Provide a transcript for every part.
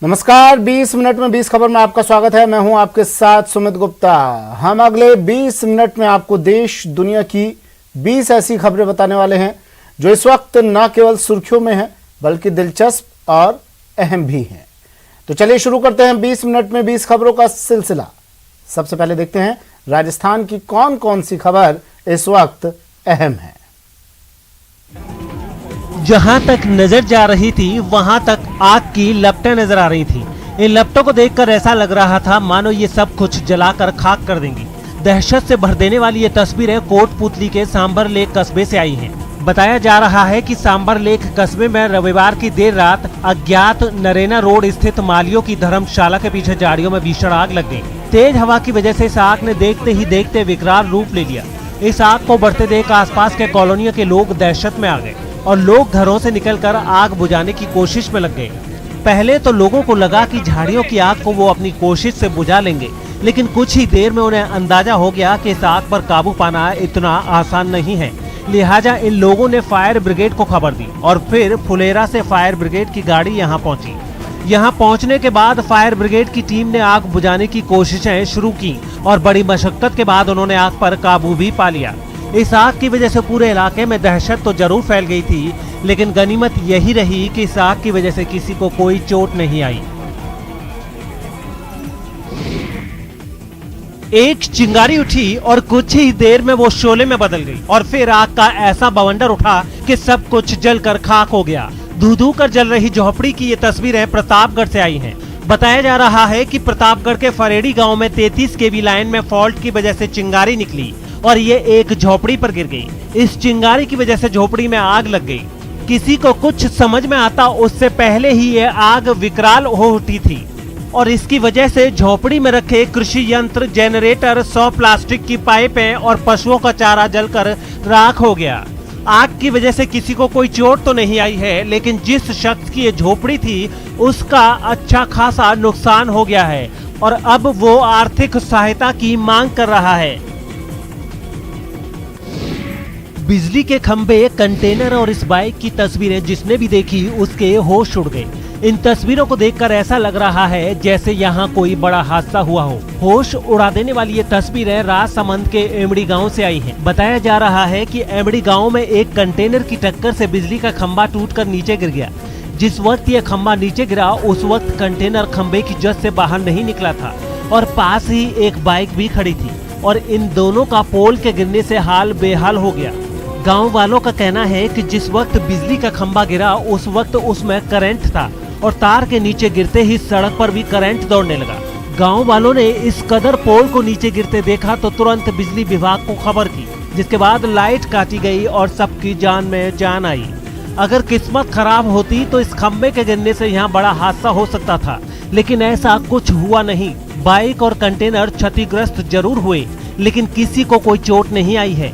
नमस्कार, 20 मिनट में 20 खबर में आपका स्वागत है। मैं हूं आपके साथ सुमित गुप्ता। हम अगले 20 मिनट में आपको देश दुनिया की 20 ऐसी खबरें बताने वाले हैं जो इस वक्त न केवल सुर्खियों में हैं बल्कि दिलचस्प और अहम भी हैं। तो चलिए शुरू करते हैं 20 मिनट में 20 खबरों का सिलसिला। सबसे पहले देखते हैं राजस्थान की कौन कौन सी खबर इस वक्त अहम है। जहां तक नजर जा रही थी वहां तक आग की लपटें नजर आ रही थी। इन लपटों को देखकर ऐसा लग रहा था मानो ये सब कुछ जलाकर खाक कर देंगी। दहशत से भर देने वाली ये तस्वीरें कोटपुतली के सांबर लेक कस्बे से आई हैं। बताया जा रहा है कि सांबर लेक कस्बे में रविवार की देर रात अज्ञात नरेना रोड स्थित मालियों की धर्मशाला के पीछे झाड़ियों में भीषण आग लग गई। तेज हवा की वजह से इस आग ने देखते ही देखते विकराल रूप ले लिया। इस आग को बढ़ते देख आसपास के कॉलोनियों के लोग दहशत में आ गए और लोग घरों से निकलकर आग बुझाने की कोशिश में लग गए। पहले तो लोगों को लगा कि झाड़ियों की आग को वो अपनी कोशिश से बुझा लेंगे, लेकिन कुछ ही देर में उन्हें अंदाजा हो गया कि इस आग पर काबू पाना इतना आसान नहीं है। लिहाजा इन लोगों ने फायर ब्रिगेड को खबर दी और फिर फुलेरा से फायर ब्रिगेड की गाड़ी यहाँ पहुंची। यहाँ पहुंचने के बाद फायर ब्रिगेड की टीम ने आग बुझाने की कोशिशें शुरू की और बड़ी मशक्कत के बाद उन्होंने आग पर काबू भी पा लिया। इस आग की वजह से पूरे इलाके में दहशत तो जरूर फैल गई थी, लेकिन गनीमत यही रही कि इस आग की वजह से किसी को कोई चोट नहीं आई। एक चिंगारी उठी और कुछ ही देर में वो शोले में बदल गई और फिर आग का ऐसा बवंडर उठा कि सब कुछ जलकर खाक हो गया। धू धू कर जल रही झोपड़ी की ये तस्वीरें प्रतापगढ़ से आई हैं। बताया जा रहा है कि प्रतापगढ़ के फरेड़ी गांव में 33 केवी लाइन में फॉल्ट की वजह से चिंगारी निकली और ये एक झोपड़ी पर गिर गई। इस चिंगारी की वजह से झोपड़ी में आग लग गई। किसी को कुछ समझ में आता उससे पहले ही ये आग विकराल हो उठी थी और इसकी वजह से झोपड़ी में रखे कृषि यंत्र, जनरेटर, 100 प्लास्टिक की पाइपें और पशुओं का चारा जलकर राख हो गया। आग की वजह से किसी को कोई चोट तो नहीं आई है, लेकिन जिस शख्स की ये झोपड़ी थी उसका अच्छा खासा नुकसान हो गया है और अब वो आर्थिक सहायता की मांग कर रहा है। बिजली के खंभे, कंटेनर और इस बाइक की तस्वीरें जिसने भी देखी उसके होश उड़ गए। इन तस्वीरों को देखकर ऐसा लग रहा है जैसे यहाँ कोई बड़ा हादसा हुआ हो। होश उड़ा देने वाली ये तस्वीरें राजसमंद के एमड़ी गांव से आई हैं। बताया जा रहा है कि एमड़ी गांव में एक कंटेनर की टक्कर से बिजली का खंभा टूटकर नीचे गिर गया। जिस वक्त ये खंभा नीचे गिरा उस वक्त कंटेनर खंभे की जद से बाहर नहीं निकला था और पास ही एक बाइक भी खड़ी थी और इन दोनों का पोल के गिरने से हाल बेहाल हो गया। गांव वालों का कहना है कि जिस वक्त बिजली का खंभा गिरा उस वक्त उसमें करंट था और तार के नीचे गिरते ही सड़क पर भी करंट दौड़ने लगा। गांव वालों ने इस कदर पोल को नीचे गिरते देखा तो तुरंत बिजली विभाग को खबर की, जिसके बाद लाइट काटी गई और सबकी जान में जान आई। अगर किस्मत खराब होती तो इस खंभे के गिरने से यहाँ बड़ा हादसा हो सकता था, लेकिन ऐसा कुछ हुआ नहीं। बाइक और कंटेनर क्षतिग्रस्त जरूर हुए, लेकिन किसी को कोई चोट नहीं आई है।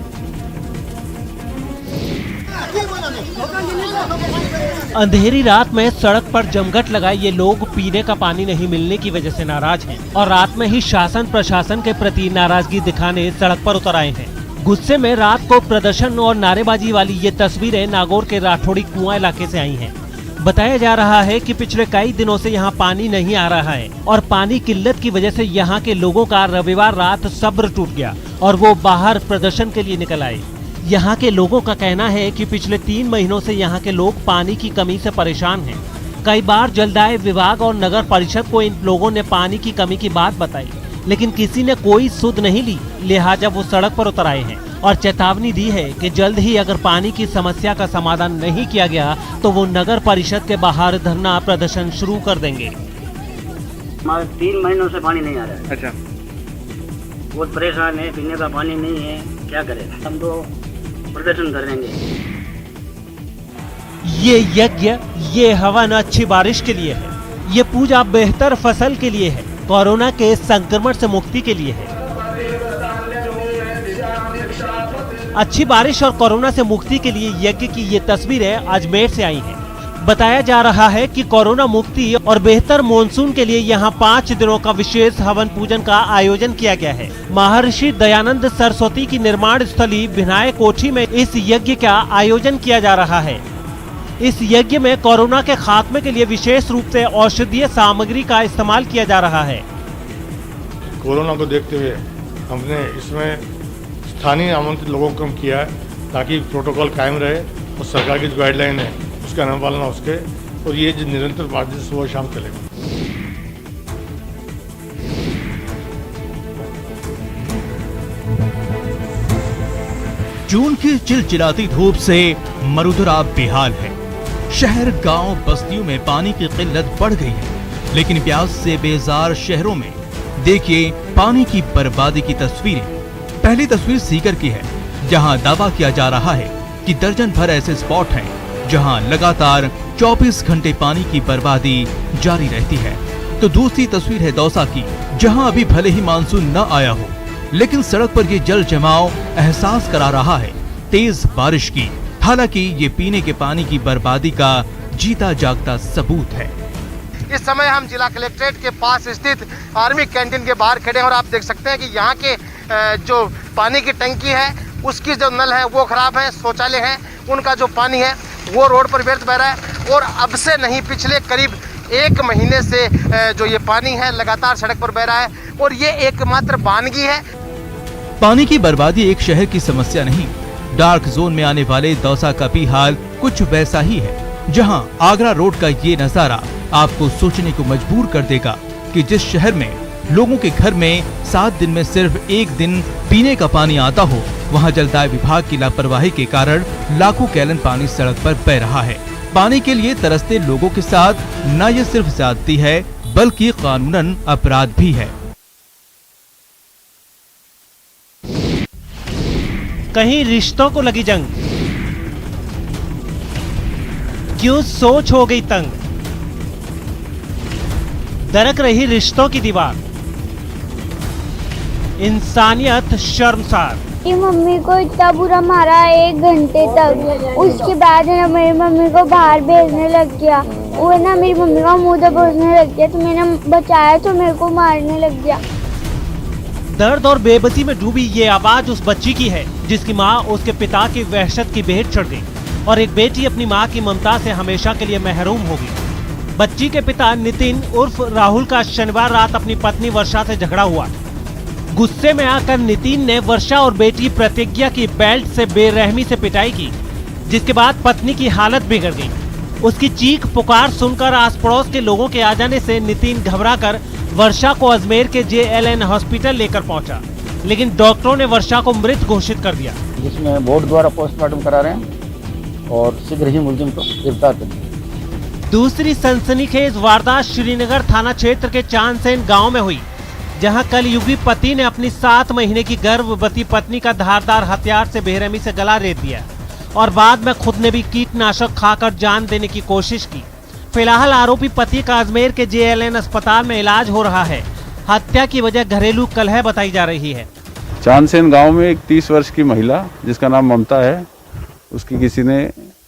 अंधेरी रात में सड़क पर जमघट लगाए ये लोग पीने का पानी नहीं मिलने की वजह से नाराज हैं और रात में ही शासन प्रशासन के प्रति नाराजगी दिखाने सड़क पर उतर आए हैं। गुस्से में रात को प्रदर्शन और नारेबाजी वाली ये तस्वीरें नागौर के राठौड़ी कुआं इलाके से आई हैं। बताया जा रहा है कि पिछले कई दिनों से यहाँ पानी नहीं आ रहा है और पानी किल्लत की वजह से यहाँ के लोगों का रविवार रात सब्र टूट गया और वो बाहर प्रदर्शन के लिए निकल आए। यहाँ के लोगों का कहना है कि पिछले 3 महीनों से यहाँ के लोग पानी की कमी से परेशान हैं। कई बार जलदाय विभाग और नगर परिषद को इन लोगों ने पानी की कमी की बात बताई, लेकिन किसी ने कोई सुध नहीं ली। लिहाजा वो सड़क पर उतर आए हैं और चेतावनी दी है कि जल्द ही अगर पानी की समस्या का समाधान नहीं किया गया तो वो नगर परिषद के बाहर धरना प्रदर्शन शुरू कर देंगे। हमारे 3 महीनों से पानी नहीं आ रहा है। अच्छा, बहुत परेशान है, पीने का पानी नहीं है, क्या करें। हम तो प्रदर्शन करेंगे। ये यज्ञ, ये हवन अच्छी बारिश के लिए है, ये पूजा बेहतर फसल के लिए है, कोरोना के संक्रमण से मुक्ति के लिए है। अच्छी बारिश और कोरोना से मुक्ति के लिए यज्ञ की ये तस्वीरें अजमेर से आई हैं। बताया जा रहा है कि कोरोना मुक्ति और बेहतर मॉनसून के लिए यहाँ 5 दिनों का विशेष हवन पूजन का आयोजन किया गया है। महर्षि दयानंद सरस्वती की निर्माण स्थली विनायक कोठी में इस यज्ञ का आयोजन किया जा रहा है। इस यज्ञ में कोरोना के खात्मे के लिए विशेष रूप से औषधीय सामग्री का इस्तेमाल किया जा रहा है। कोरोना को देखते हुए हमने इसमें स्थानीय आमंत्रित लोगों को कम किया है ताकि प्रोटोकॉल कायम रहे और सरकार की जो गाइडलाइन है उसका अनुपालन हो सके, और ये जो निरंतर बातचीत सुबह शाम चलेगा। जून की चिलचिलाती धूप से मरुधरा बेहाल है। शहर गांव बस्तियों में पानी की किल्लत बढ़ गई है, लेकिन प्यास से बेजार शहरों में देखिए पानी की बर्बादी की तस्वीरें। पहली तस्वीर सीकर की है, जहां दावा किया जा रहा है कि दर्जन भर ऐसे स्पॉट हैं जहां लगातार 24 घंटे पानी की बर्बादी जारी रहती है। तो दूसरी तस्वीर है दौसा की, जहां अभी भले ही मानसून न आया हो, लेकिन सड़क पर ये जल जमाव एहसास करा रहा है तेज बारिश की। हालांकि ये पीने के पानी की बर्बादी का जीता जागता सबूत है। इस समय हम जिला कलेक्ट्रेट के पास स्थित आर्मी कैंटीन के बाहर खड़े हैं और आप देख सकते हैं कि यहाँ के जो पानी की टंकी है उसकी जो नल है वो खराब है, शौचालय है उनका जो पानी है वो रोड पर व्यर्थ बह रहा है। और अब से नहीं, पिछले करीब 1 महीने से जो ये पानी है लगातार सड़क पर बह रहा है और ये एकमात्र वानगी है। पानी की बर्बादी एक शहर की समस्या नहीं, डार्क जोन में आने वाले दौसा का भी हाल कुछ वैसा ही है, जहां आगरा रोड का ये नजारा आपको सोचने को मजबूर कर देगा कि जिस शहर में लोगों के घर में 7 दिन में सिर्फ 1 दिन पीने का पानी आता हो, वहां जलदाय विभाग की लापरवाही के कारण लाखों गैलन पानी सड़क पर बह रहा है। पानी के लिए तरसते लोगों के साथ न ये सिर्फ ज्यादती है बल्कि कानूनन अपराध भी है। कहीं रिश्तों को लगी जंग, क्यों सोच हो गई तंग, दरक रही रिश्तों की दीवार, इंसानियत शर्मसार। मेरी मम्मी को इतना बुरा मारा 1 घंटे तक, उसके बाद है ना मेरी मम्मी को बाहर भेजने लग गया। वो ना मेरी मम्मी का मुंह दबोचने लग गया, तो मैंने बचाया तो मेरे को मारने लग गया। दर्द और बेबसी में डूबी ये आवाज उस बच्ची की है जिसकी माँ उसके पिता की वहशत की भेंट चढ़ गई और एक बेटी अपनी माँ की ममता से हमेशा के लिए महरूम हो गई। बच्ची के पिता नितिन उर्फ राहुल का शनिवार रात अपनी पत्नी वर्षा से झगड़ा हुआ। गुस्से में आकर नितिन ने वर्षा और बेटी प्रतिज्ञा की बेल्ट से बेरहमी से पिटाई की, जिसके बाद पत्नी की हालत बिगड़ गई। उसकी चीख पुकार सुनकर आस पड़ोस के लोगों के आ जाने से नितिन घबराकर वर्षा को अजमेर के JLN हॉस्पिटल लेकर पहुंचा, लेकिन डॉक्टरों ने वर्षा को मृत घोषित कर दिया, जिसमें बोर्ड द्वारा पोस्टमार्टम करा रहे हैं और शीघ्र ही मुलजिम को गिरफ्तार करेंगे। दूसरी सनसनीखेज वारदात श्रीनगर थाना क्षेत्र के चांदसेन गांव में हुई, जहां कल युगी पति ने अपनी 7 महीने की गर्भवती पत्नी का धारदार हथियार से बेरहमी से गला रेत दिया और बाद में खुद ने भी कीटनाशक खाकर जान देने की कोशिश की। फिलहाल आरोपी पति का अजमेर के JLN अस्पताल में इलाज हो रहा है। हत्या की वजह घरेलू कलह बताई जा रही है। चांदसेन गांव में एक 30 वर्ष की महिला जिसका नाम ममता है, उसकी किसी ने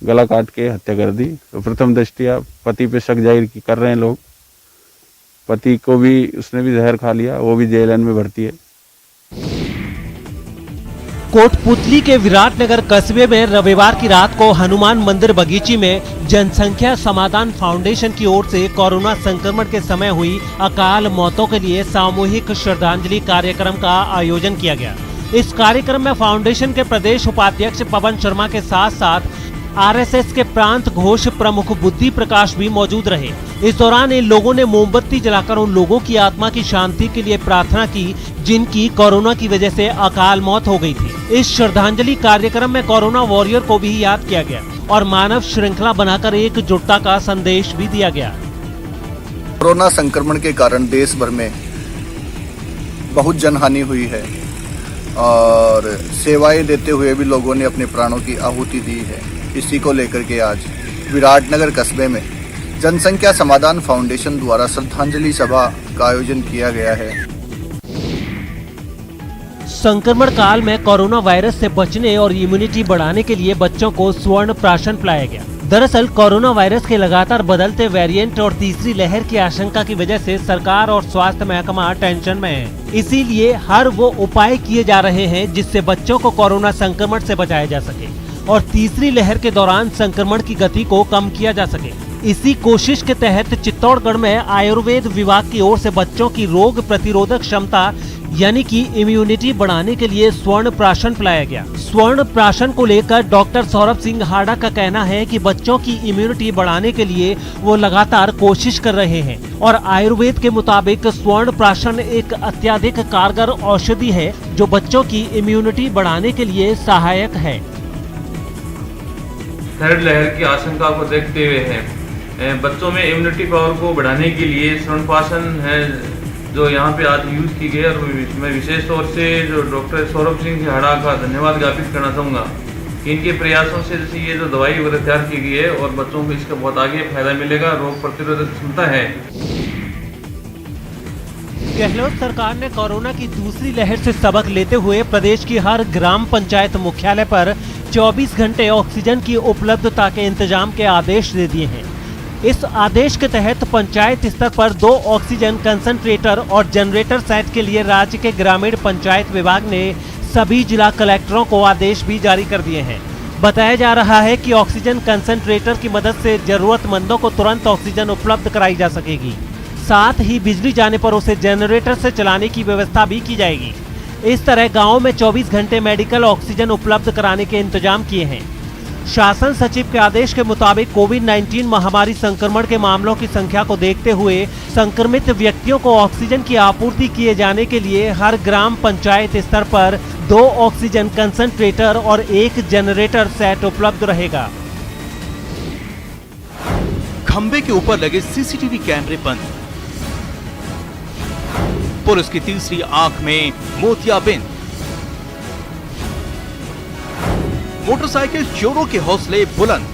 गला काट के हत्या कर दी। तो प्रथम दृष्टया पति पे शक जाहिर कर रहे हैं लोग। पति को भी उसने भी जहर खा लिया, वो भी JLN में भर्ती है। कोटपुतली के विराटनगर कस्बे में रविवार की रात को हनुमान मंदिर बगीची में जनसंख्या समाधान फाउंडेशन की ओर से कोरोना संक्रमण के समय हुई अकाल मौतों के लिए सामूहिक श्रद्धांजलि कार्यक्रम का आयोजन किया गया। इस कार्यक्रम में फाउंडेशन के प्रदेश उपाध्यक्ष पवन शर्मा के साथ साथ RSS के प्रांत घोष प्रमुख बुद्धि प्रकाश भी मौजूद रहे। इस दौरान इन लोगों ने मोमबत्ती जलाकर उन लोगों की आत्मा की शांति के लिए प्रार्थना की जिनकी कोरोना की वजह से अकाल मौत हो गई थी। इस श्रद्धांजलि कार्यक्रम में कोरोना वॉरियर को भी याद किया गया और मानव श्रृंखला बनाकर एकजुटता का संदेश भी दिया गया। कोरोना संक्रमण के कारण देश भर में बहुत जनहानि हुई है और सेवाएं देते हुए भी लोगों ने अपने प्राणों की आहुति दी है। इसी को लेकर के आज विराटनगर कस्बे में जनसंख्या समाधान फाउंडेशन द्वारा श्रद्धांजलि सभा का आयोजन किया गया है। संक्रमण काल में कोरोना वायरस से बचने और इम्यूनिटी बढ़ाने के लिए बच्चों को स्वर्ण प्राशन पिलाया गया। दरअसल कोरोना वायरस के लगातार बदलते वेरिएंट और तीसरी लहर की आशंका की वजह से सरकार और स्वास्थ्य महकमा टेंशन में है। इसीलिए हर वो उपाय किए जा रहे हैं जिससे बच्चों को कोरोना संक्रमण से बचाया जा सके। और तीसरी लहर के दौरान संक्रमण की गति को कम किया जा सके। इसी कोशिश के तहत चित्तौड़गढ़ में आयुर्वेद विभाग की ओर से बच्चों की रोग प्रतिरोधक क्षमता यानी कि इम्यूनिटी बढ़ाने के लिए स्वर्ण प्राशन पिलाया गया। स्वर्ण प्राशन को लेकर डॉक्टर सौरभ सिंह हाड़ा का कहना है कि बच्चों की इम्यूनिटी बढ़ाने के लिए वो लगातार कोशिश कर रहे हैं और आयुर्वेद के मुताबिक स्वर्ण प्राशन एक अत्यधिक कारगर औषधि है जो बच्चों की इम्यूनिटी बढ़ाने के लिए सहायक है। थर्ड लहर की आशंका को देखते हुए बच्चों में इम्यूनिटी पावर को बढ़ाने के लिए स्वर्ण प्राशन है जो यहाँ पे आज यूज की गई और मैं विशेष तौर से जो डॉक्टर सौरभ सिंह हाड़ा का धन्यवाद ज्ञापित करना चाहूँगा कि इनके प्रयासों से जैसे ये जो दवाई वगैरह तैयार की गई है और बच्चों को इसका बहुत आगे फायदा मिलेगा, रोग प्रतिरोधक क्षमता है। गहलोत सरकार ने कोरोना की दूसरी लहर से सबक लेते हुए प्रदेश की हर ग्राम पंचायत मुख्यालय पर 24 घंटे ऑक्सीजन की उपलब्धता के इंतजाम के आदेश दे दिए हैं। इस आदेश के तहत पंचायत स्तर पर 2 ऑक्सीजन कंसंट्रेटर और जनरेटर सेट के लिए राज्य के ग्रामीण पंचायत विभाग ने सभी जिला कलेक्टरों को आदेश भी जारी कर दिए हैं। बताया जा रहा है कि ऑक्सीजन कंसंट्रेटर की मदद से जरूरतमंदों को तुरंत ऑक्सीजन उपलब्ध कराई जा सकेगी। साथ ही बिजली जाने पर उसे जनरेटर से चलाने की व्यवस्था भी की जाएगी। इस तरह गाँव में 24 घंटे मेडिकल ऑक्सीजन उपलब्ध कराने के इंतजाम किए हैं। शासन सचिव के आदेश के मुताबिक कोविड-19 महामारी संक्रमण के मामलों की संख्या को देखते हुए संक्रमित व्यक्तियों को ऑक्सीजन की आपूर्ति किए जाने के लिए हर ग्राम पंचायत स्तर पर 2 ऑक्सीजन कंसंट्रेटर और 1 जनरेटर सेट उपलब्ध रहेगा। खंबे के ऊपर लगे सीसीटीवी कैमरे बंद। पुलिस की तीसरी आंख में मोतियाबिंद। मोटरसाइकिल चोरों के हौसले बुलंद।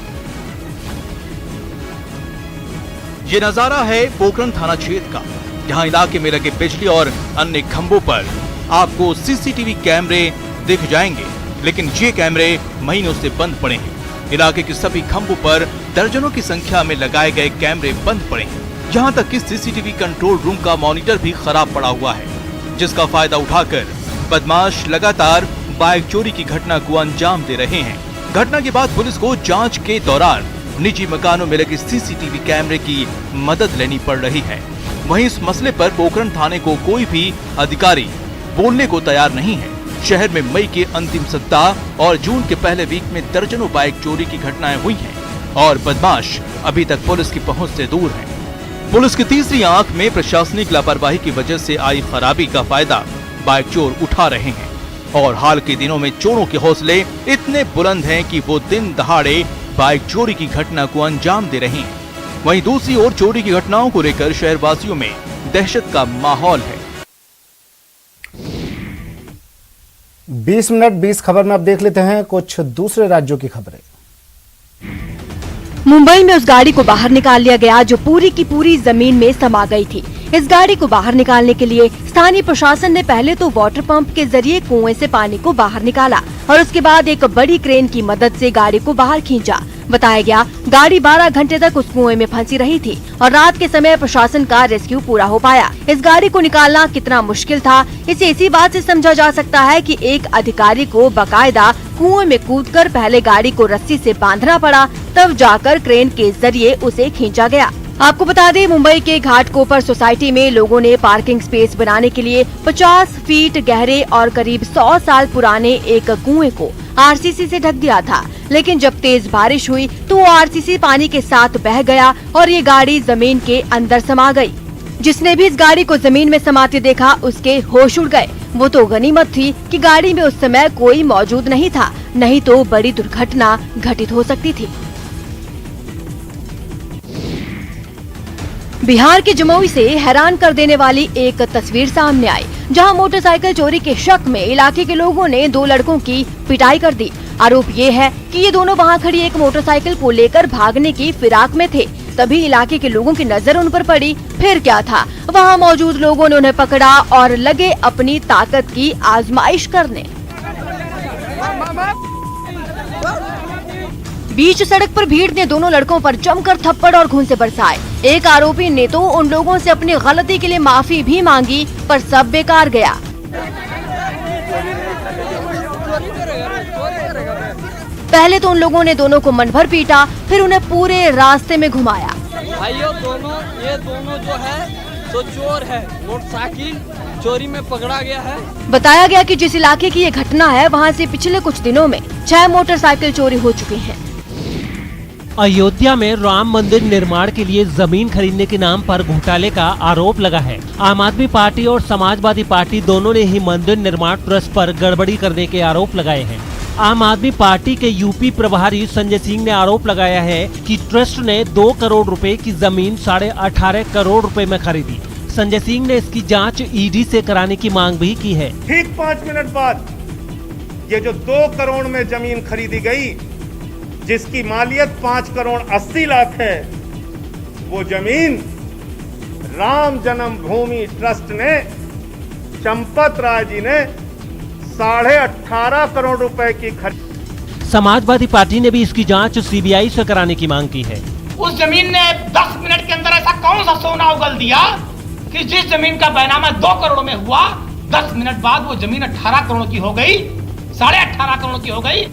ये नजारा है पोखरण थाना क्षेत्र का, जहां इलाके में लगे बिजली और अन्य खंभों पर आपको सीसीटीवी कैमरे दिख जाएंगे, लेकिन ये कैमरे महीनों से बंद पड़े हैं। इलाके के सभी खंभों पर दर्जनों की संख्या में लगाए गए कैमरे बंद पड़े हैं। यहाँ तक कि सीसीटीवी कंट्रोल रूम का मॉनिटर भी खराब पड़ा हुआ है, जिसका फायदा उठाकर बदमाश लगातार बाइक चोरी की घटना को अंजाम दे रहे हैं। घटना के बाद पुलिस को जांच के दौरान निजी मकानों में लगे सीसीटीवी कैमरे की मदद लेनी पड़ रही है। वहीं इस मसले पर पोखरण थाने को कोई भी अधिकारी बोलने को तैयार नहीं है। शहर में मई के अंतिम सप्ताह और जून के पहले वीक में दर्जनों बाइक चोरी की घटनाएं हुई हैं और बदमाश अभी तक पुलिस की पहुंच से दूर हैं। पुलिस की तीसरी आंख में प्रशासनिक लापरवाही की वजह से आई खराबी का फायदा बाइक चोर उठा रहे हैं और हाल के दिनों में चोरों के हौसले इतने बुलंद हैं कि वो दिन दहाड़े बाइक चोरी की घटना को अंजाम दे रहे हैं। वहीं दूसरी ओर चोरी की घटनाओं को लेकर शहरवासियों में दहशत का माहौल है। 20 मिनट 20 खबर में अब देख लेते हैं कुछ दूसरे राज्यों की खबरें। मुंबई में उस गाड़ी को बाहर निकाल लिया गया जो पूरी की पूरी जमीन में समा गई थी। इस गाड़ी को बाहर निकालने के लिए स्थानीय प्रशासन ने पहले तो वाटर पंप के जरिए कुएं से पानी को बाहर निकाला और उसके बाद एक बड़ी क्रेन की मदद से गाड़ी को बाहर खींचा। बताया गया गाड़ी 12 घंटे तक उस कुएं में फंसी रही थी और रात के समय प्रशासन का रेस्क्यू पूरा हो पाया। इस गाड़ी को निकालना कितना मुश्किल था, इसे इसी बात से समझा जा सकता है कि एक अधिकारी को बाकायदा कुएं में कूदकर पहले गाड़ी को रस्सी से बांधना पड़ा, तब जाकर क्रेन के जरिए उसे खींचा गया। आपको बता दें, मुंबई के घाटकोपर सोसाइटी में लोगों ने पार्किंग स्पेस बनाने के लिए 50 फीट गहरे और करीब 100 साल पुराने एक कुएं को आरसीसी से ढक दिया था, लेकिन जब तेज बारिश हुई तो वो आरसीसी पानी के साथ बह गया और ये गाड़ी जमीन के अंदर समा गई। जिसने भी इस गाड़ी को जमीन में समाते देखा उसके होश उड़ गए। वो तो गनीमत थी कि गाड़ी में उस समय कोई मौजूद नहीं था, नहीं तो बड़ी दुर्घटना घटित हो सकती थी। बिहार के जमुई से हैरान कर देने वाली एक तस्वीर सामने आई, जहां मोटरसाइकिल चोरी के शक में इलाके के लोगों ने 2 लड़कों की पिटाई कर दी। आरोप ये है कि ये दोनों वहां खड़ी एक मोटरसाइकिल को लेकर भागने की फिराक में थे। तभी इलाके के लोगों की नजर उन पर पड़ी। फिर क्या था, वहां मौजूद लोगों ने उन्हें पकड़ा और लगे अपनी ताकत की आजमाइश करने। बीच सड़क पर भीड़ ने दोनों लड़कों पर जमकर थप्पड़ और घूंसे बरसाए। एक आरोपी ने तो उन लोगों से अपनी गलती के लिए माफी भी मांगी, पर सब बेकार गया। पहले तो उन लोगों ने दोनों को मन भर पीटा, फिर उन्हें पूरे रास्ते में घुमाया। भाइयों ये दोनों जो है तो चोर है, मोटरसाइकिल चोरी में पकड़ा गया है। बताया गया कि जिस इलाके की ये घटना है वहाँ से पिछले कुछ दिनों में 6 मोटरसाइकिल चोरी हो चुके हैं। अयोध्या में राम मंदिर निर्माण के लिए जमीन खरीदने के नाम पर घोटाले का आरोप लगा है। आम आदमी पार्टी और समाजवादी पार्टी दोनों ने ही मंदिर निर्माण ट्रस्ट पर गड़बड़ी करने के आरोप लगाए हैं। आम आदमी पार्टी के यूपी प्रभारी संजय सिंह ने आरोप लगाया है कि ट्रस्ट ने 2 करोड़ रुपए की जमीन 18.5 करोड़ रुपए में खरीदी। संजय सिंह ने इसकी जांच ईडी से कराने की मांग भी की है। ठीक 5 मिनट बाद ये जो 2 करोड़ में जमीन खरीदी गई, जिसकी मालियत 5 करोड़ 80 लाख है, वो जमीन राम जन्मभूमि ट्रस्ट ने, चंपत राय जी ने 18.5 करोड़ रुपए की खरीद। समाजवादी पार्टी ने भी इसकी जांच सीबीआई से कराने की मांग की है। उस जमीन ने 10 मिनट के अंदर ऐसा कौन सा सोना उगल दिया कि जिस जमीन का बैनामा 2 करोड़ में हुआ, 10 मिनट बाद वो जमीन 18 करोड़ की हो गई, 18.5 करोड़ की हो गई।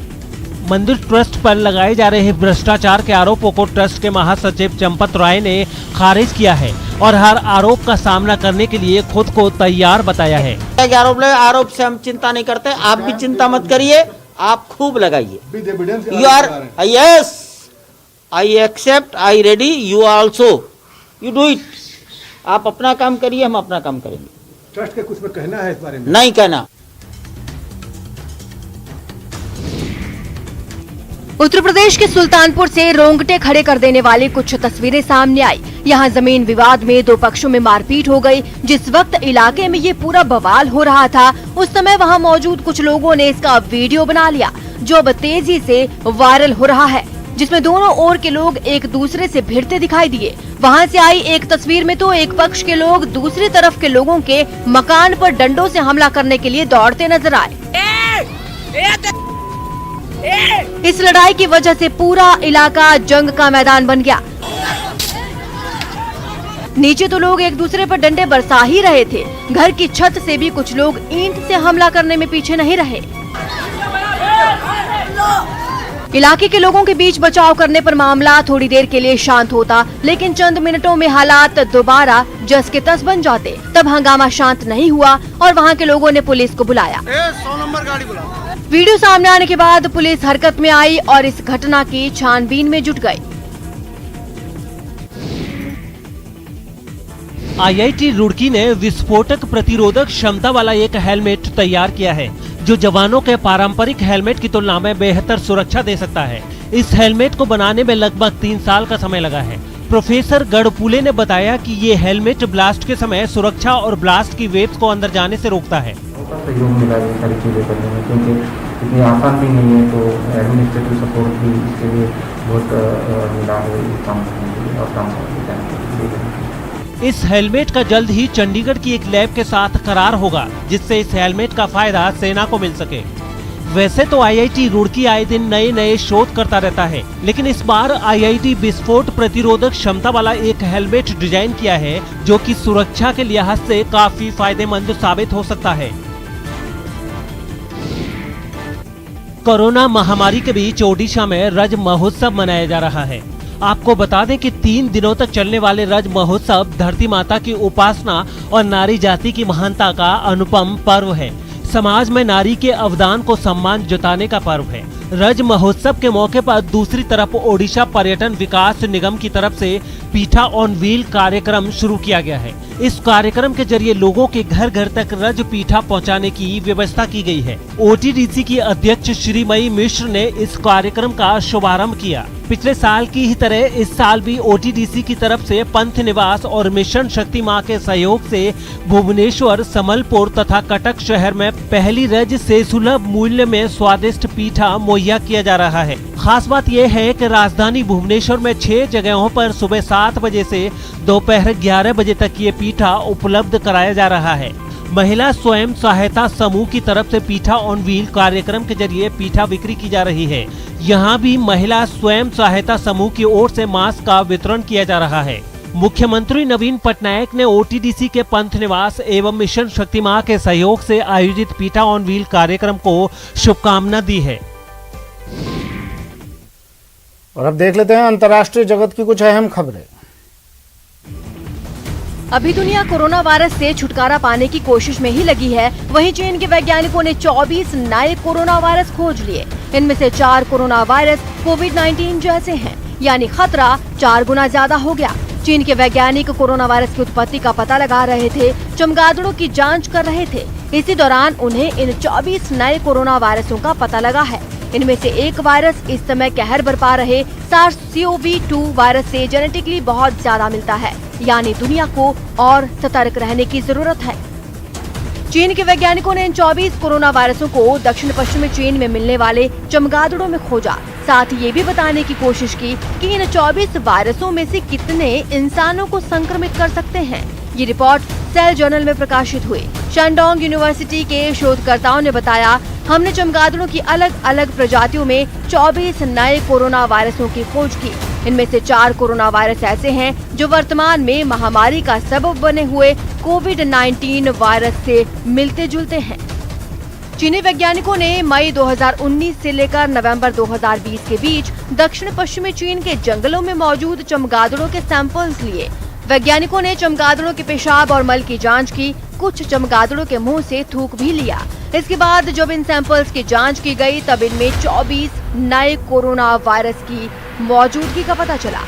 मंदिर ट्रस्ट पर लगाए जा रहे भ्रष्टाचार के आरोपों को ट्रस्ट के महासचिव चंपत राय ने खारिज किया है और हर आरोप का सामना करने के लिए खुद को तैयार बताया है। आरोप से हम चिंता नहीं करते, आप भी चिंता मत करिए, आप खूब लगाइए। You are yes, I accept, I ready, you also, you do it. आप अपना काम करिए, हम अपना काम करेंगे। ट्रस्ट के कुछ में कहना है इस बारे में? नहीं कहना। उत्तर प्रदेश के सुल्तानपुर से रोंगटे खड़े कर देने वाली कुछ तस्वीरें सामने आई। यहाँ जमीन विवाद में 2 पक्षों में मारपीट हो गई। जिस वक्त इलाके में ये पूरा बवाल हो रहा था, उस समय वहाँ मौजूद कुछ लोगों ने इसका वीडियो बना लिया, जो अब तेजी से वायरल हो रहा है, जिसमें दोनों ओर के लोग एक दूसरे से भिड़ते दिखाई दिए। वहाँ से आई एक तस्वीर में तो एक पक्ष के लोग दूसरी तरफ के लोगों के मकान पर डंडों से हमला करने के लिए दौड़ते नजर आए। इस लड़ाई की वजह से पूरा इलाका जंग का मैदान बन गया। नीचे तो लोग एक दूसरे पर डंडे बरसा ही रहे थे, घर की छत से भी कुछ लोग ईंट से हमला करने में पीछे नहीं रहे। इलाके के लोगों के बीच बचाव करने पर मामला थोड़ी देर के लिए शांत होता, लेकिन चंद मिनटों में हालात दोबारा जस के तस बन जाते। तब हंगामा शांत नहीं हुआ और वहां के लोगों ने पुलिस को बुलाया। 100 नंबर गाड़ी बुलाओ। वीडियो सामने आने के बाद पुलिस हरकत में आई और इस घटना की छानबीन में जुट गई। आईआईटी रुड़की ने विस्फोटक प्रतिरोधक क्षमता वाला एक हेलमेट तैयार किया है, जो जवानों के पारंपरिक हेलमेट की तुलना में बेहतर सुरक्षा दे सकता है। इस हेलमेट को बनाने में लगभग 3 साल का समय लगा है। प्रोफेसर गढ़पुले ने बताया कि ये हेलमेट ब्लास्ट के समय सुरक्षा और ब्लास्ट की वेव्स को अंदर जाने से रोकता है। सहयोग मिला ये सारी चीज़ें करने में, क्योंकि इतनी आसान भी नहीं है, तो एडमिनिस्ट्रेटिव सपोर्ट भी इसके लिए बहुत मिला है काम करने के लिए और काम करने के लिए। इस हेलमेट का जल्द ही चंडीगढ़ की एक लैब के साथ करार होगा, जिससे इस हेलमेट का फायदा सेना को मिल सके। वैसे तो आईआईटी रुड़की आए दिन नए शोध करता रहता है, लेकिन इस बार आईआईटी विस्फोट प्रतिरोधक क्षमता वाला एक हेलमेट डिजाइन किया है, जो कि सुरक्षा के लिहाज से काफी फायदेमंद साबित हो सकता है। कोरोना महामारी के बीच ओडिशा में रज महोत्सव मनाया जा रहा है। आपको बता दें कि 3 दिनों तक चलने वाले रज महोत्सव धरती माता की उपासना और नारी जाति की महानता का अनुपम पर्व है। समाज में नारी के अवदान को सम्मान जताने का पर्व है। रज महोत्सव के मौके पर दूसरी तरफ ओडिशा पर्यटन विकास निगम की तरफ से पीठा ऑन व्हील कार्यक्रम शुरू किया गया है। इस कार्यक्रम के जरिए लोगों के घर घर तक रज पीठा पहुंचाने की व्यवस्था की गई है। ओटीडीसी की अध्यक्ष श्रीमयी मिश्र ने इस कार्यक्रम का शुभारंभ किया। पिछले साल की ही तरह इस साल भी ओटीडीसी की तरफ से पंथ निवास और मिशन शक्ति मां के सहयोग से भुवनेश्वर, समलपुर तथा कटक शहर में पहली रज से सुलभ मूल्य में स्वादिष्ट पीठा मुहैया किया जा रहा है। खास बात यह है कि राजधानी भुवनेश्वर में 6 जगहों पर सुबह 7 बजे से दोपहर 11 बजे तक ये पीठा उपलब्ध कराया जा रहा है। महिला स्वयं सहायता समूह की तरफ से पीठा ऑन व्हील कार्यक्रम के जरिए पीठा बिक्री की जा रही है। यहाँ भी महिला स्वयं सहायता समूह की ओर से मास्क का वितरण किया जा रहा है। मुख्यमंत्री नवीन पटनायक ने ओटीडीसी के पंथ निवास एवं मिशन शक्ति मां के सहयोग से आयोजित पीठा ऑन व्हील कार्यक्रम को शुभकामना दी है। और अब देख लेते हैं अंतर्राष्ट्रीय जगत की कुछ अहम खबरें। अभी दुनिया कोरोना वायरस से छुटकारा पाने की कोशिश में ही लगी है। वहीं चीन के वैज्ञानिकों ने 24 नए कोरोना वायरस खोज लिए। इनमें से 4 कोरोना वायरस कोविड-19 जैसे हैं, यानी खतरा 4 गुना ज्यादा हो गया। चीन के वैज्ञानिक कोरोना वायरस की उत्पत्ति का पता लगा रहे थे, चमगादड़ों की जांच कर रहे थे। इसी दौरान उन्हें इन 24 नए कोरोना वायरसों का पता लगा है। इनमें से एक वायरस इस समय कहर बरपा रहे SARS-CoV-2 वायरस से जेनेटिकली बहुत ज्यादा मिलता है, यानी दुनिया को और सतर्क रहने की जरूरत है। चीन के वैज्ञानिकों ने इन 24 कोरोना वायरसों को दक्षिण पश्चिमी चीन में मिलने वाले चमगादड़ों में खोजा। साथ ही ये भी बताने की कोशिश की कि इन 24 वायरसों में से कितने इंसानों को संक्रमित कर सकते हैं। ये रिपोर्ट सेल जर्नल में प्रकाशित हुई। शेंडोंग यूनिवर्सिटी के शोधकर्ताओं ने बताया, हमने चमगादड़ों की अलग अलग प्रजातियों में 24 नए कोरोना वायरसों की खोज की। इनमें से 4 कोरोना वायरस ऐसे हैं जो वर्तमान में महामारी का सबब बने हुए कोविड-19 वायरस से मिलते जुलते हैं। चीनी वैज्ञानिकों ने मई 2019 से लेकर नवंबर 2020 के बीच दक्षिण पश्चिमी चीन के जंगलों में मौजूद चमगादड़ों के सैंपल्स लिए। वैज्ञानिकों ने चमगादड़ों के पेशाब और मल की जांच की। कुछ चमगादड़ों के मुंह से थूक भी लिया। इसके बाद जब इन सैंपल्स की जांच की गई, तब इनमें 24 नए कोरोना वायरस की मौजूदगी का पता चला।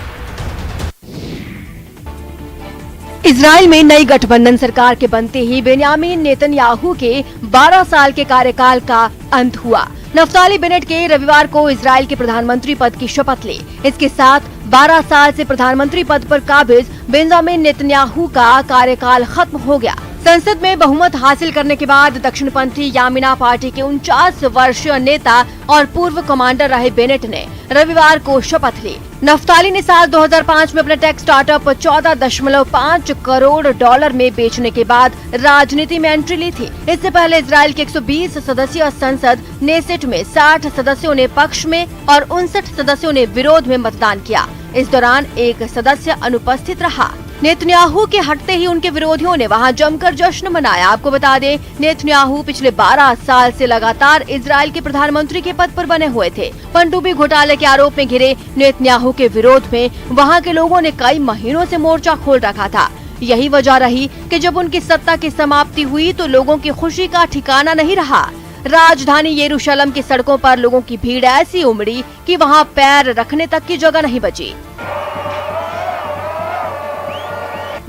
इजराइल में नई गठबंधन सरकार के बनते ही बेन्यामीन नेतन्याहू के 12 साल के कार्यकाल का अंत हुआ। नफ्ताली बेनेट के रविवार को इजराइल के प्रधानमंत्री पद की शपथ ली। इसके साथ 12 साल से प्रधानमंत्री पद पर काबिज बेंजामिन नेतन्याहू का कार्यकाल खत्म हो गया। संसद में बहुमत हासिल करने के बाद दक्षिणपंथी यामिना पार्टी के 49 वर्षीय नेता और पूर्व कमांडर रहे बेनेट ने रविवार को शपथ ली। नफ्ताली ने साल 2005 में अपना टेक स्टार्टअप $14.5 करोड़ में बेचने के बाद राजनीति में एंट्री ली थी। इससे पहले इजराइल के 120 सदस्यीय संसद नेसेट में 60 सदस्यों ने पक्ष में और 59 सदस्यों ने विरोध में मतदान किया। इस दौरान एक सदस्य अनुपस्थित रहा। नेतन्याहू के हटते ही उनके विरोधियों ने वहां जमकर जश्न मनाया। आपको बता दें, नेतन्याहू पिछले 12 साल से लगातार इजराइल के प्रधानमंत्री के पद पर बने हुए थे। पनडुब्बी घोटाले के आरोप में घिरे नेतन्याहू के विरोध में वहां के लोगों ने कई महीनों से मोर्चा खोल रखा था। यही वजह रही कि जब उनकी सत्ता की समाप्ति हुई तो लोगों की खुशी का ठिकाना नहीं रहा। राजधानी यरूशलेम की सड़कों पर लोगों की भीड़ ऐसी उमड़ी कि वहां पैर रखने तक की जगह नहीं बची।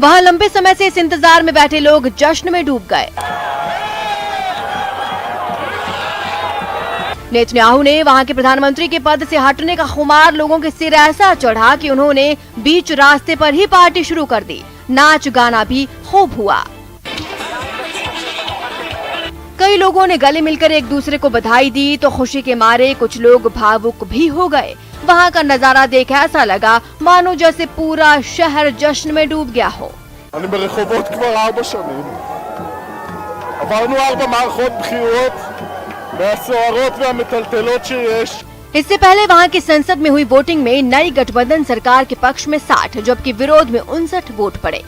वहां लंबे समय से इस इंतजार में बैठे लोग जश्न में डूब गए। नेतन्याहू ने वहां के प्रधानमंत्री के पद से हटने का खुमार लोगों के सिर ऐसा चढ़ा कि उन्होंने बीच रास्ते पर ही पार्टी शुरू कर दी। नाच गाना भी खूब हुआ। कई लोगों ने गले मिलकर एक दूसरे को बधाई दी तो खुशी के मारे कुछ लोग भावुक भी हो गए। वहाँ का नजारा देख ऐसा लगा मानो जैसे पूरा शहर जश्न में डूब गया हो। इससे पहले वहाँ की संसद में हुई वोटिंग में नई गठबंधन सरकार के पक्ष में 60 जबकि विरोध में 59 वोट पड़े।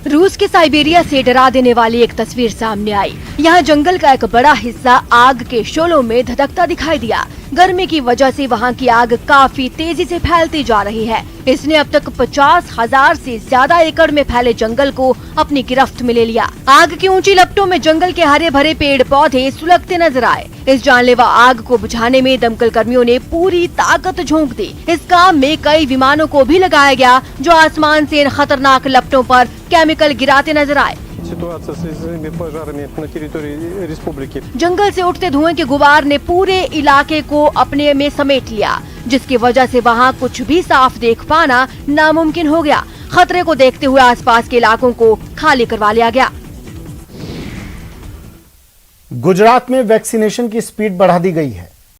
रूस के साइबेरिया से डरा देने वाली एक तस्वीर सामने आई। यहाँ जंगल का एक बड़ा हिस्सा आग के शोलों में धधकता दिखाई दिया। गर्मी की वजह से वहाँ की आग काफी तेजी से फैलती जा रही है। इसने अब तक 50,000 से ज्यादा एकड़ में फैले जंगल को अपनी गिरफ्त में ले लिया। आग की ऊंची लपटों में जंगल के हरे भरे पेड़ पौधे सुलगते नजर आए। इस जानलेवा आग को बुझाने में दमकल कर्मियों ने पूरी ताकत झोंक दी। इस काम में कई विमानों को भी लगाया गया जो आसमान से इन खतरनाक लपटों पर केमिकल गिराते नजर आए। जंगल से उठते धुएं के गुबार ने पूरे इलाके को अपने में समेट लिया, जिसकी वजह से वहां कुछ भी साफ देख पाना नामुमकिन हो गया। खतरे को देखते हुए आसपास के इलाकों को खाली करवा लिया गया। गुजरात में वैक्सीनेशन की स्पीड बढ़ा दी गई है।